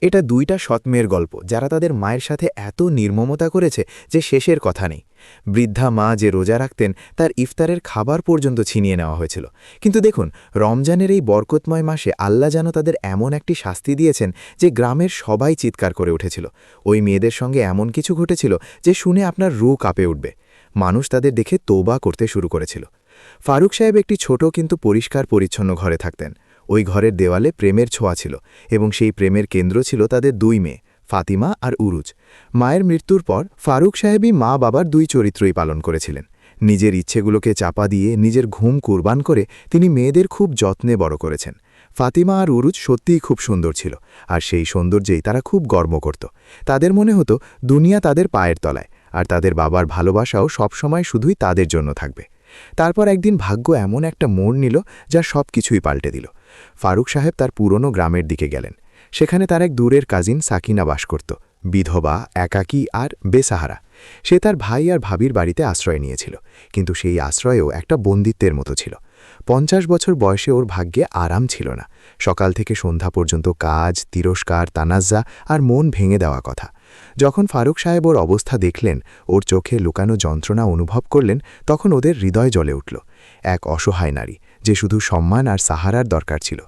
এটা দুইটা সৎ মেয়ের গল্প যারা তাদের মায়ের সাথে এত নির্মমতা করেছে যে শেষের কথা নেই। বৃদ্ধা মা যে রোজা রাখতেন তার ইফতারের খাবার পর্যন্ত ছিনিয়ে নেওয়া হয়েছিল। কিন্তু দেখুন, রমজানের এই বরকতময় মাসে আল্লাহ যেন তাদের এমন একটি শাস্তি দিয়েছেন যে গ্রামের সবাই চিৎকার করে উঠেছিল। ওই মেয়েদের সঙ্গে এমন কিছু ঘটেছিল যে শুনে আপনার রু কাঁপে উঠবে। মানুষ তাদের দেখে তওবা করতে শুরু করেছিল। ফারুক সাহেব একটি ছোট কিন্তু পরিষ্কার পরিচ্ছন্ন ঘরে থাকতেন। ওই ঘরের দেওয়ালে প্রেমের ছোঁয়া ছিল এবং সেই প্রেমের কেন্দ্র ছিল তাদের দুই মেয়ে, ফাতিমা আর উরুজ। মায়ের মৃত্যুর পর ফারুক সাহেবই মা বাবার দুই চরিত্রই পালন করেছিলেন। নিজের ইচ্ছেগুলোকে চাপা দিয়ে নিজের ঘুম কুরবান করে তিনি মেয়েদের খুব যত্নে বড় করেছেন। ফাতিমা আর উরুজ সত্যিই খুব সুন্দর ছিল, আর সেই সৌন্দর্যেই তারা খুব গর্ব করত। তাদের মনে হতো দুনিয়া তাদের পায়ের তলায়, আর তাদের বাবার ভালোবাসাও সবসময় শুধুই তাদের জন্য থাকবে। তারপর একদিন ভাগ্য এমন একটা মোড় নিল যা সব কিছুই পাল্টে দিল। ফারুক সাহেব তার পুরনো গ্রামের দিকে গেলেন। সেখানে তার এক দূরের কাজিন সাকিনা বাস করত, বিধবা, একাকী আর বেসাহারা। সে তার ভাই আর ভাবির বাড়িতে আশ্রয় নিয়েছিল, কিন্তু সেই আশ্রয়েও একটা বন্দিত্বের মতো ছিল। 50 বছর বয়সে ওর ভাগ্যে আরাম ছিল না। সকাল থেকে সন্ধ্যা পর্যন্ত কাজ, তিরস্কার, তানাজ্জা আর মন ভেঙে দেওয়া কথা। যখন ফারুক সাহেব ওর অবস্থা দেখলেন, ওর চোখে লুকানো যন্ত্রণা অনুভব করলেন, তখন ওদের হৃদয় জ্বলে উঠল। এক অসহায় নারী যে শুধু সম্মান আর সাহারার দরকার ছিল।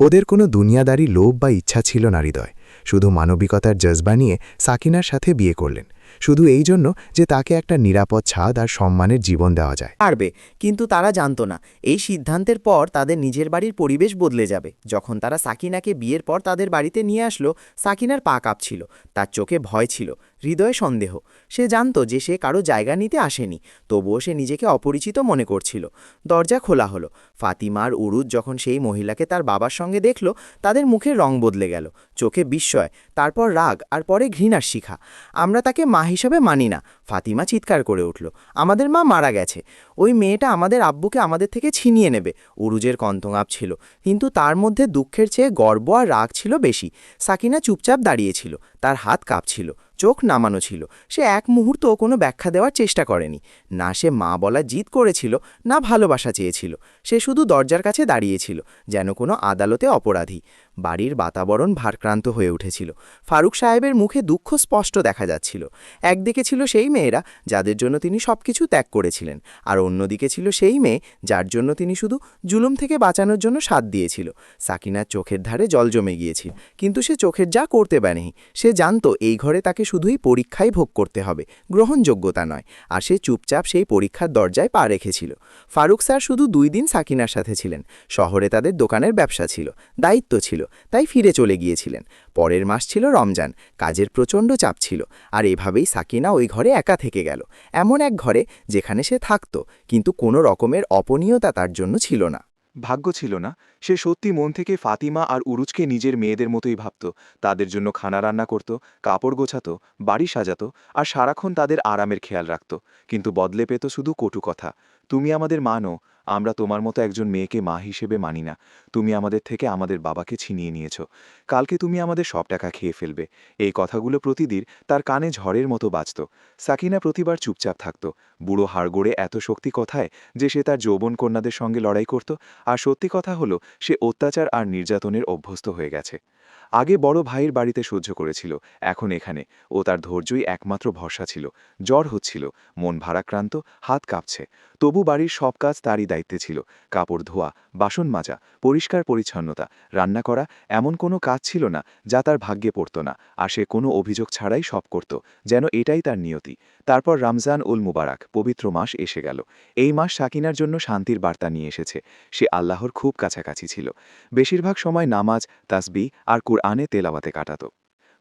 ওদের কোনো দুনিয়াদারি লোভ বা ইচ্ছা ছিল না হৃদয়। শুধু মানবিকতার জজবা নিয়ে সাকিনার সাথে বিয়ে করলেন, শুধু এই জন্য যে তাকে একটা নিরাপদ ছাদ আর সম্মানের জীবন দেওয়া যায়। পারবে, কিন্তু তারা জানত না এই সিদ্ধান্তের পর তাদের নিজের বাড়ির পরিবেশ বদলে যাবে। যখন তারা সাকিনাকে বিয়ের পর তাদের বাড়িতে নিয়ে আসলো, সাকিনার পা কাঁপছিল, তার চোখে ভয় ছিল, হৃদয়ে সন্দেহ। সে জানত যে সে কারো জায়গা নিতে আসেনি, তবুও সে নিজেকে অপরিচিত মনে করছিল। দরজা খোলা হলো। ফাতিমা আর উরুজ যখন সেই মহিলাকে তার বাবার সঙ্গে দেখল, তাদের মুখের রং বদলে গেল। চোখে বিস্ময়, তারপর রাগ, আর পরে ঘৃণার শিখা। আমরা তাকে মা হিসাবে মানি না, ফাতিমা চিৎকার করে উঠল। আমাদের মা মারা গেছে, ওই মেয়েটা আমাদের আব্বুকে আমাদের থেকে ছিনিয়ে নেবে। উরুজের কণ্ঠঙাপ ছিল, কিন্তু তার মধ্যে দুঃখের চেয়ে গর্ব আর রাগ ছিল বেশি। সাকিনা চুপচাপ দাঁড়িয়েছিল, তার হাত কাঁপছিল, চোখ নামানো ছিল। সে এক মুহূর্তও কোনো ব্যাখ্যা দেওয়ার চেষ্টা করেনি। না সে মা বলা জিদ করেছিল, না ভালোবাসা চেয়েছিল। সে শুধু দরজার কাছে দাঁড়িয়েছিল, যেন কোনো আদালতে অপরাধী। বাড়ির বাতাবরণ ভারক্রান্ত হয়ে উঠেছিল। ফারুক সাহেবের মুখে দুঃখ স্পষ্ট দেখা যাচ্ছিল। একদিকে ছিল সেই মেয়েরা যাদের জন্য তিনি সবকিছু ত্যাগ করেছিলেন, আর অন্যদিকে ছিল সেই মেয়ে যার জন্য তিনি শুধু জুলুম থেকে বাঁচানোর জন্য সাথ দিয়েছিল। সাকিনার চোখের ধারে জল জমে গিয়েছিল, কিন্তু সে চোখের যা করতে পারেনি। সে জানত এই ঘরে তাকে শুধুই পরীক্ষাই ভোগ করতে হবে, গ্রহণযোগ্যতা নয়। আর সে চুপচাপ সেই পরীক্ষার দরজায় পা রেখেছিল। ফারুক স্যার শুধু 2 দিন সাকিনার সাথে ছিলেন। শহরে তাদের দোকানের ব্যবসা ছিল, দায়িত্ব ছিল, তাই ফিরে চলে গিয়েছিলেন। পরের মাস ছিল রমজান, কাজের প্রচণ্ড চাপ ছিল, আর এভাবেই সাকিনা ওই ঘরে একা থেকে গেল। এমন এক ঘরে যেখানে সে থাকত, কিন্তু কোনো রকমের অপনীয়তা তার জন্য ছিল না। ভাগ্য ছিল না। সে সত্যি মন থেকে ফাতিমা আর উরুজকে নিজের মেয়েদের মতোই ভাবত। তাদের জন্য খানা রান্না করত, কাপড় গোছাতো, বাড়ি সাজাতো, আর সারাক্ষণ তাদের আরামের খেয়াল রাখত। কিন্তু বদলে পেত শুধু কটু কথা। তুমি আমাদের মা নও, আমরা তোমার মতো একজন মেয়েকে মা হিসেবে মানি না। তুমি আমাদের থেকে আমাদের বাবাকে ছিনিয়ে নিয়েছ। কালকে তুমি আমাদের সব টাকা খেয়ে ফেলবে। এই কথাগুলো প্রতিদিন তার কানে ঝড়ের মতো বাজত। সাকিনা প্রতিবার চুপচাপ থাকত। বুড়ো হাড়গোড়ে এত শক্তি কথায় যে সে তার যৌবন কন্যাদের সঙ্গে লড়াই করত। আর সত্যি কথা হলো, সে অত্যাচার আর নির্যাতনের অভ্যস্ত হয়ে গেছে। আগে বড় ভাইয়ের বাড়িতে সহ্য করেছিল, এখন এখানে। ও তার ধৈর্যই একমাত্র ভরসা ছিল। জ্বর হচ্ছিল, মন ভারাক্রান্ত, হাত কাঁপছে। তবু বাড়ির সব কাজ তারই দায়িত্বে ছিল। কাপড় ধোয়া, বাসন মাজা, পরিষ্কার পরিচ্ছন্নতা, রান্না করা, এমন কোনো কাজ ছিল না যা তার ভাগ্যে পড়ত না। আর সে কোনো অভিযোগ ছাড়াই সব করত, যেন এটাই তার নিয়তি। তারপর রমজান উল মুবারক, পবিত্র মাস এসে গেল। এই মাস সাকিনার জন্য শান্তির বার্তা নিয়ে এসেছে। সে আল্লাহর খুব কাছাকাছি ছিল। বেশিরভাগ সময় নামাজ, তাসবিহ আর কুরআনে তেলাওয়াতে কাটাত।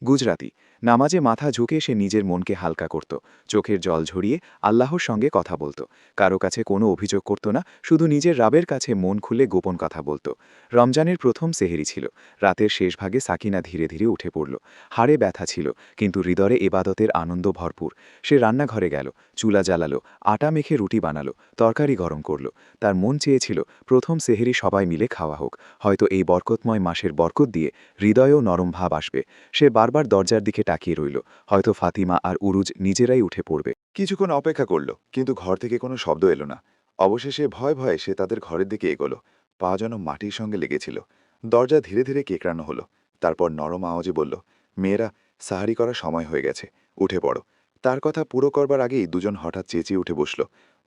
গুজরাতি নামাজে মাথা ঝুঁকে সে নিজের মনকে হালকা করত, চোখের জল ঝরিয়ে আল্লাহর সঙ্গে কথা বলত। কারো কাছে কোনো অভিযোগ করত না, শুধু নিজের রাবের কাছে মন খুলে গোপন কথা বলত। রমজানের প্রথম সেহেরি ছিল। রাতের শেষ ভাগে সাকিনা ধীরে ধীরে উঠে পড়ল। হাড়ে ব্যথা ছিল, কিন্তু হৃদয়ে ইবাদতের আনন্দ ভরপুর। সে রান্নাঘরে গেল, চুলা জ্বালালো, আটা মেখে রুটি বানালো, তরকারি গরম করল। তার মন চেয়েছিল প্রথম সেহেরি সবাই মিলে খাওয়া হোক। হয়তো এই বরকতময় মাসের বরকত দিয়ে হৃদয়েও নরম ভাব আসবে। সে বারবার দরজার দিকে তাকিয়ে রইল, হয়তো ফাতিমা আর উরুজ নিজেরাই উঠে পড়বে। কিছুক্ষণ অপেক্ষা করল, কিন্তু ঘর থেকে কোনো শব্দ এলো না। অবশেষে ভয়ে ভয়ে সে তাদের ঘরের দিকে এগোলো। পা যেন মাটির সঙ্গে লেগেছিল। দরজা ধীরে ধীরে কেকড়ানো হলো। তারপর নরম আওয়াজে বলল, মেয়েরা, সাহারি করার সময় হয়ে গেছে, উঠে পড়ো। তার কথা পুরো করবার আগেই দুজন হঠাৎ চেঁচিয়ে উঠে বসল।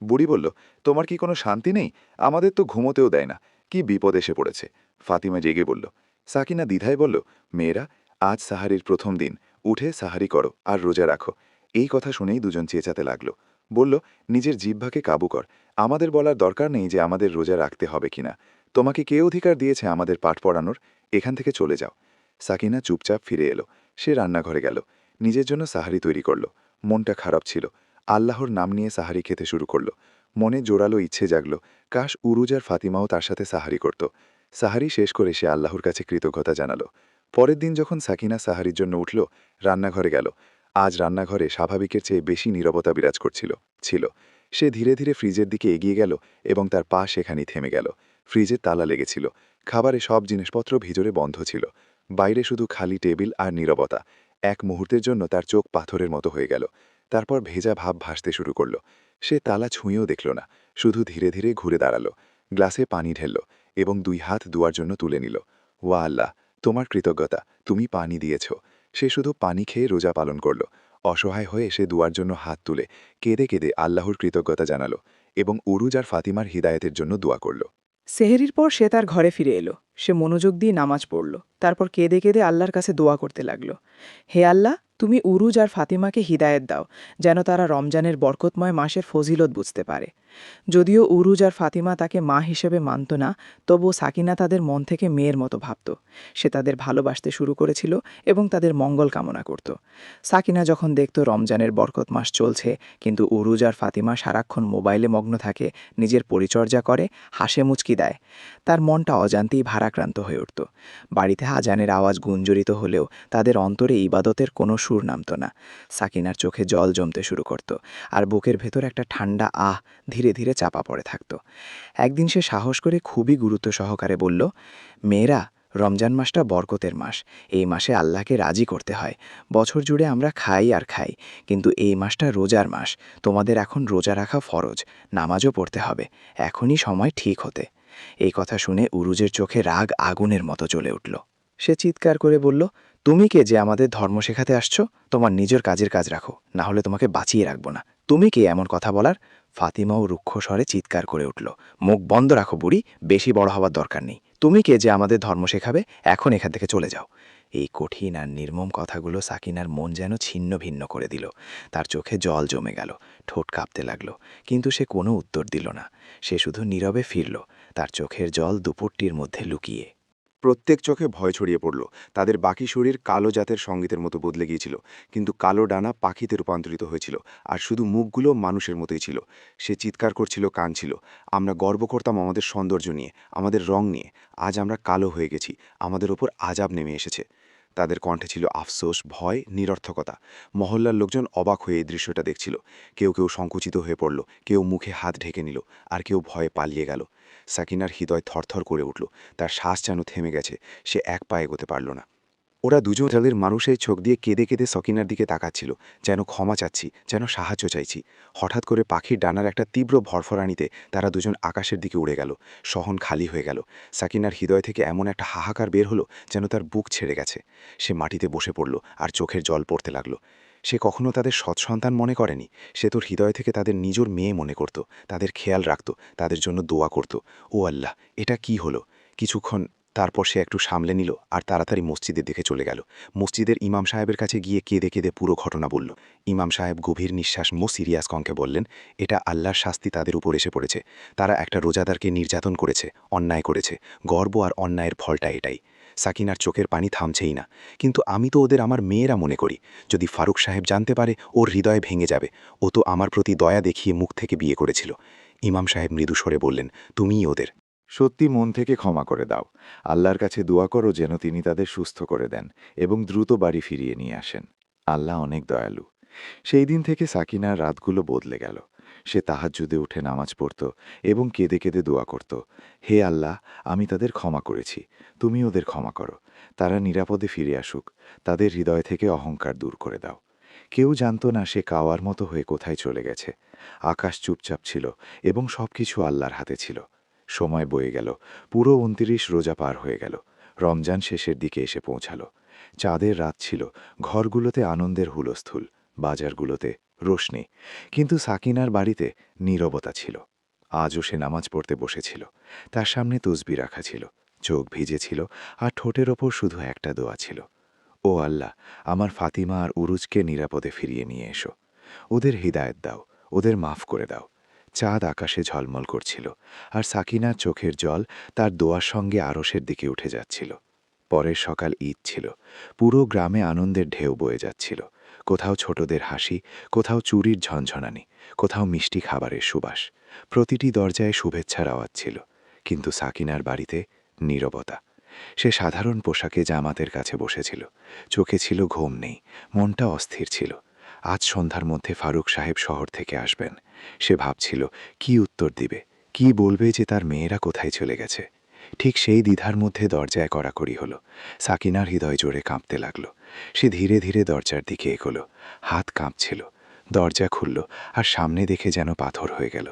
বুড়ি বলল, তোমার কি কোনো শান্তি নেই? আমাদের তো ঘুমোতেও দেয় না। কি বিপদ এসে পড়েছে? ফাতিমা জেগে বলল। সাকিনা দ্বিধায় বলল, মেয়েরা, আজ সাহারির প্রথম দিন, উঠে সাহারি করো আর রোজা রাখো। এই কথা শুনেই দুজন চেঁচাতে লাগল। বলল, নিজের জিহ্বাকে কাবু কর। আমাদের বলার দরকার নেই যে আমাদের রোজা রাখতে হবে কিনা। তোমাকে কে অধিকার দিয়েছে আমাদের পাঠ পড়ানোর? এখান থেকে চলে যাও। সাকিনা চুপচাপ ফিরে এলো। সে রান্নাঘরে গেল, নিজের জন্য সাহারি তৈরি করল। মনটা খারাপ ছিল। আল্লাহর নাম নিয়ে সাহারি খেতে শুরু করল। মনে জোরালো ইচ্ছে জাগল, কাশ উরুজ আর ফাতিমাও তার সাথে সাহারি করত। সাহারি শেষ করে সে আল্লাহর কাছে কৃতজ্ঞতা জানালো। পরের দিন যখন সাকিনা সাহারির জন্য উঠল, রান্নাঘরে গেল। আজ রান্নাঘরে স্বাভাবিকের চেয়ে বেশি নীরবতা বিরাজ ছিল। সে ধীরে ধীরে ফ্রিজের দিকে এগিয়ে গেল এবং তার পা সেখানেই থেমে গেল। ফ্রিজে তালা লেগেছিল। খাবারে সব জিনিসপত্র ভিতরে বন্ধ ছিল। বাইরে শুধু খালি টেবিল আর নীরবতা। এক মুহূর্তের জন্য তার চোখ পাথরের মতো হয়ে গেল। তারপর ভেজা ভাব ভাসতে শুরু করল। সে তালা ছুঁয়েও দেখল না, শুধু ধীরে ধীরে ঘুরে দাঁড়ালো, গ্লাসে পানি ঢেলল এবং 2 হাত দুয়ার জন্য তুলে নিল। ওয়া আল্লাহ, তোমার কৃতজ্ঞতা, তুমি পানি দিয়েছ। সে শুধু পানি খেয়ে রোজা পালন করল। অসহায় হয়ে সে দুয়ার জন্য হাত তুলে কেঁদে কেঁদে আল্লাহর কৃতজ্ঞতা জানালো এবং উরুজ আর ফাতিমার হিদায়েতের জন্য দোয়া করল। সেহেরির পর সে তার ঘরে ফিরে এলো। সে মনোযোগ দিয়ে নামাজ পড়ল। তারপর কেঁদে কেঁদে আল্লাহর কাছে দোয়া করতে লাগল। হে আল্লাহ, তুমি উরুজ আর ফাতিমাকে হিদায়েত দাও, যেন তারা রমজানের বরকতময় মাসের ফজিলত বুঝতে পারে। যদিও উরুজ আর ফাতিমা তাকে মা হিসেবে মানত না, তবুও সাকিনা তাদের মন থেকে মেয়ের মতো ভাবত। সে তাদের ভালোবাসতে শুরু করেছিল এবং তাদের মঙ্গল কামনা করত। সাকিনা যখন দেখত রমজানের বরকত মাস চলছে, কিন্তু উরুজ আর ফাতিমা সারাক্ষণ মোবাইলে মগ্ন থাকে, নিজের পরিচর্যা করে, হাসে মুচকি দেয়, তার মনটা অজান্তেই ভারাক্রান্ত হয়ে উঠত। বাড়িতে আজানের আওয়াজ গুঞ্জরিত হলেও তাদের অন্তরে ইবাদতের কোনো সুর নামত না। সাকিনার চোখে জল জমতে শুরু করত, আর বুকের ভেতর একটা ঠান্ডা আহ ধীরে ধীরে চাপা পড়ে থাকত। একদিন সে সাহস করে খুবই গুরুত্ব সহকারে বলল, মেয়েরা, রমজান মাসটা বরকতের মাস। এই মাসে আল্লাহকে রাজি করতে হয়। বছর জুড়ে আমরা খাই আর খাই, কিন্তু এই মাসটা রোজার মাস। তোমাদের এখন রোজা রাখা ফরজ, নামাজও পড়তে হবে। এখনই সময় ঠিক হতে। এই কথা শুনে উরুজের চোখে রাগ আগুনের মতো জ্বলে উঠল। সে চিৎকার করে বলল, তুমি কে যে আমাদের ধর্ম শেখাতে আসছো? তোমার নিজের কাজের কাজ রাখো, না হলে তোমাকে বাঁচিয়ে রাখবো না। তুমি কে এমন কথা বলার? ফাতিমাও রুক্ষ স্বরে চিৎকার করে উঠল, মুখ বন্ধ রাখো বুড়ি, বেশি বড় হওয়ার দরকার নেই। তুমি কে যে আমাদের ধর্ম শেখাবে? এখন এখান থেকে চলে যাও। এই কঠিন আর নির্মম কথাগুলো সাকিনার মন যেন ছিন্ন ভিন্ন করে দিল। তার চোখে জল জমে গেল, ঠোঁট কাঁপতে লাগলো, কিন্তু সে কোনো উত্তর দিল না। সে শুধু নীরবে ফিরল, তার চোখের জল দুপুরটির মধ্যে লুকিয়ে। প্রত্যেক চোখে ভয় ছড়িয়ে পড়ল। তাদের বাকি শরীর কালো জাতের সঙ্গীতের মতো বদলে গিয়েছিল, কিন্তু কালো ডানা পাখিতে রূপান্তরিত হয়েছিল, আর শুধু মুখগুলো মানুষের মতোই ছিল। সে চিৎকার করছিল, কাঁদছিল। আমরা গর্ব করতাম আমাদের সৌন্দর্য নিয়ে, আমাদের রং নিয়ে। আজ আমরা কালো হয়ে গেছি, আমাদের ওপর আজাব নেমে এসেছে। তাদের কণ্ঠে ছিল আফসোস, ভয়, নিরর্থকতা। মহল্লার লোকজন অবাক হয়ে এই দৃশ্যটা দেখছিল। কেউ কেউ সংকুচিত হয়ে পড়ল, কেউ মুখে হাত ঢেকে নিল, আর কেউ ভয়ে পালিয়ে গেল। সাকিনার হৃদয় থরথর করে উঠল, তার শ্বাস যেন থেমে গেছে। সে এক পা এগোতে পারল না। ওরা দুজন তাদের মানুষের চোখ দিয়ে কেঁদে কেঁদে সকিনার দিকে তাকাচ্ছিল, যেন ক্ষমা চাচ্ছি, যেন সাহায্য চাইছি। হঠাৎ করে পাখির ডানার একটা তীব্র ভরফরানিতে তারা দুজন আকাশের দিকে উড়ে গেল। সহন খালি হয়ে গেল। সাকিনার হৃদয় থেকে এমন একটা হাহাকার বের হলো, যেন তার বুক ছেড়ে গেছে। সে মাটিতে বসে পড়ল আর চোখের জল পড়তে লাগলো। সে কখনো তাদের সৎসন্তান মনে করেনি। সে তোর হৃদয় থেকে তাদের নিজের মেয়ে মনে করত, তাদের খেয়াল রাখত, তাদের জন্য দোয়া করত। ও আল্লাহ, এটা কি হলো? কিছুক্ষণ তারপর সে একটু সামলে নিল আর তাড়াতাড়ি মসজিদের দিকে চলে গেল। মসজিদের ইমাম সাহেবের কাছে গিয়ে কেঁদে কেঁদে পুরো ঘটনা বলল। ইমাম সাহেব গভীর নিঃশ্বাস সিরিয়াস কণ্ঠে বললেন, এটা আল্লাহর শাস্তি তাদের উপর এসে পড়েছে। তারা একটা রোজাদারকে নির্যাতন করেছে, অন্যায় করেছে। গর্ব আর অন্যায়ের ফলটা এটাই। সাকিনার চোখের পানি থামছেই না। কিন্তু আমি তো ওদের আমার মেয়েরা মনে করি। যদি ফারুক সাহেব জানতে পারে, ওর হৃদয় ভেঙে যাবে। ও তো আমার প্রতি দয়া দেখিয়ে মুখ থেকে বিয়ে করেছিল। ইমাম সাহেব মৃদু স্বরে বললেন, তুমিই ওদের। সত্যি মন থেকে ক্ষমা করে দাও। আল্লাহর কাছে দোয়া করো যেন তিনি তাদের সুস্থ করে দেন এবং দ্রুত বাড়ি ফিরিয়ে নিয়ে আসেন। আল্লাহ অনেক দয়ালু। সেই দিন থেকে সাকিনার রাতগুলো বদলে গেল। সে তাহাজ্জুদে উঠে নামাজ পড়ত এবং কেঁদে কেঁদে দোয়া করত, হে আল্লাহ, আমি তাদের ক্ষমা করেছি, তুমি ওদের ক্ষমা করো। তারা নিরাপদে ফিরে আসুক। তাদের হৃদয় থেকে অহংকার দূর করে দাও। কেউ জানত না সে কাওয়ার মতো হয়ে কোথায় চলে গেছে। আকাশ চুপচাপ ছিল এবং সবকিছু আল্লাহর হাতে ছিল। সময় বয়ে গেল। পুরো 29 রোজা পার হয়ে গেল। রমজান শেষের দিকে এসে পৌঁছালো। চাঁদের রাত ছিল, ঘরগুলোতে আনন্দের হুলস্থুল, বাজারগুলোতে রোশনি, কিন্তু সাকিনার বাড়িতে নীরবতা ছিল। আজও সে নামাজ পড়তে বসেছিল। তার সামনে তসবি রাখা ছিল, চোখ ভিজে ছিল, আর ঠোঁটের ওপর শুধু একটা দোয়া ছিল, ও আল্লাহ, আমার ফাতিমা আর উরুজকে নিরাপদে ফিরিয়ে নিয়ে এসো। ওদের হিদায়েত দাও, ওদের মাফ করে দাও। চাঁদ আকাশে ঝলমল করছিল, আর সাকিনার চোখের জল তার দোয়ার সঙ্গে আরশের দিকে উঠে যাচ্ছিল। পরের সকাল ঈদ ছিল। পুরো গ্রামে আনন্দের ঢেউ বয়ে যাচ্ছিল। কোথাও ছোটদের হাসি, কোথাও চুরির ঝনঝনানি, কোথাও মিষ্টি খাবারের সুবাস। প্রতিটি দরজায় শুভেচ্ছার আওয়াজ ছিল, কিন্তু সাকিনার বাড়িতে নীরবতা। সে সাধারণ পোশাকে জামাতের কাছে বসেছিল। চোখে ছিল ঘুম নেই, মনটা অস্থির ছিল। আজ সন্ধ্যার মধ্যে ফারুক সাহেব শহর থেকে আসবেন। সে ভাবছিল কি উত্তর দিবে, কি বলবে যে তার মেয়েরা কোথায় চলে গেছে। ঠিক সেই দ্বিধার মধ্যে দরজায় কড়াকড়ি হলো। সাকিনার হৃদয় জোরে কাঁপতে লাগল। সে ধীরে ধীরে দরজার দিকে এগোলো। হাত কাঁপছিল। দরজা খুলল, আর সামনে দেখে যেন পাথর হয়ে গেল।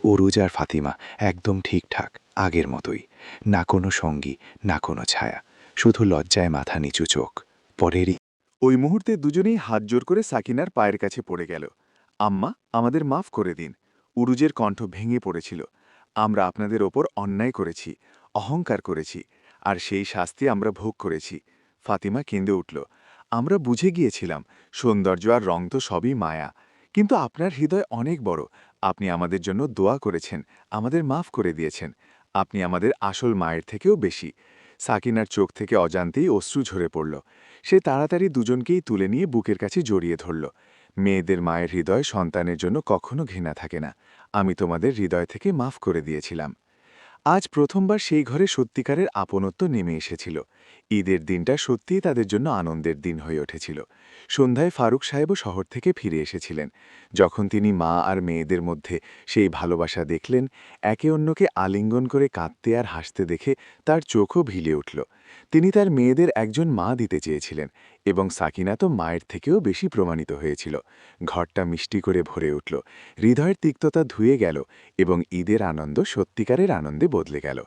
উরুজ আর ফাতিমা একদম ঠিকঠাক, আগের মতোই। না কোনো সঙ্গী, না কোনো ছায়া, শুধু লজ্জায় মাথা নিচু চোখ। পরেরই ওই মুহূর্তে দুজনেই হাত জোর করে সাকিনার পায়ের কাছে পড়ে গেল। আম্মা, আমাদের মাফ করে দিন। উরুজের কণ্ঠ ভেঙে পড়েছিল। আমরা আপনাদের ওপর অন্যায় করেছি, অহংকার করেছি, আর সেই শাস্তি আমরা ভোগ করেছি। ফাতিমা কেঁদে উঠল। আমরা বুঝে গিয়েছিলাম, সৌন্দর্য আর রং তো সবই মায়া, কিন্তু আপনার হৃদয় অনেক বড়। আপনি আমাদের জন্য দোয়া করেছেন, আমাদের মাফ করে দিয়েছেন। আপনি আমাদের আসল মায়ের থেকেও বেশি। সাকিনার চোখ থেকে অজান্তেই অশ্রু ঝরে পড়ল। সে তাড়াতাড়ি দুজনকেই তুলে নিয়ে বুকের কাছে জড়িয়ে ধরল। মেয়েদের মায়ের হৃদয় সন্তানের জন্য কখনো ঘৃণা থাকে না। আমি তোমাদের হৃদয় থেকে মাফ করে দিয়েছিলাম। আজ প্রথমবার সেই ঘরে সত্যিকারের আপনত্ব নেমে এসেছিল। ঈদের দিনটা সত্যিই তাদের জন্য আনন্দের দিন হয়ে উঠেছিল। সন্ধ্যায় ফারুক সাহেবও শহর থেকে ফিরে এসেছিলেন। যখন তিনি মা আর মেয়েদের মধ্যে সেই ভালোবাসা দেখলেন, একে অন্যকে আলিঙ্গন করে কাঁদতে আর হাসতে দেখে তার চোখও ভিলে উঠল। তিনি তার মেয়েদের একজন মা দিতে চেয়েছিলেন, এবং সাকিনা তো মায়ের থেকেও বেশি প্রমাণিত হয়েছিল। ঘরটা মিষ্টি করে ভরে উঠল, হৃদয়ের তিক্ততা ধুয়ে গেল, এবং ঈদের আনন্দ সত্যিকারের আনন্দে বদলে গেল।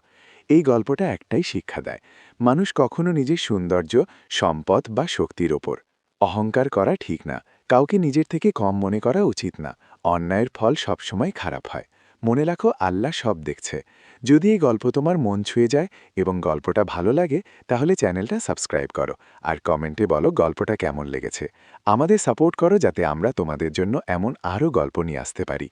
এই গল্পটা একটাই শিক্ষা দেয়, মানুষ কখনো নিজের সৌন্দর্য, সম্পদ বা শক্তির ওপর অহংকার করা ঠিক না। কাউকে নিজের থেকে কম মনে করা উচিত না। অন্যায়ের ফল সবসময় খারাপ হয়। মনে রাখো, আল্লাহ সব দেখছে। যদি এই গল্প তোমার মন ছুঁয়ে যায় এবং গল্পটা ভালো লাগে, তাহলে চ্যানেলটা সাবস্ক্রাইব করো আর কমেন্টে বলো গল্পটা কেমন লেগেছে। আমাদের সাপোর্ট করো যাতে আমরা তোমাদের জন্য এমন আরও গল্প নিয়ে আসতে পারি।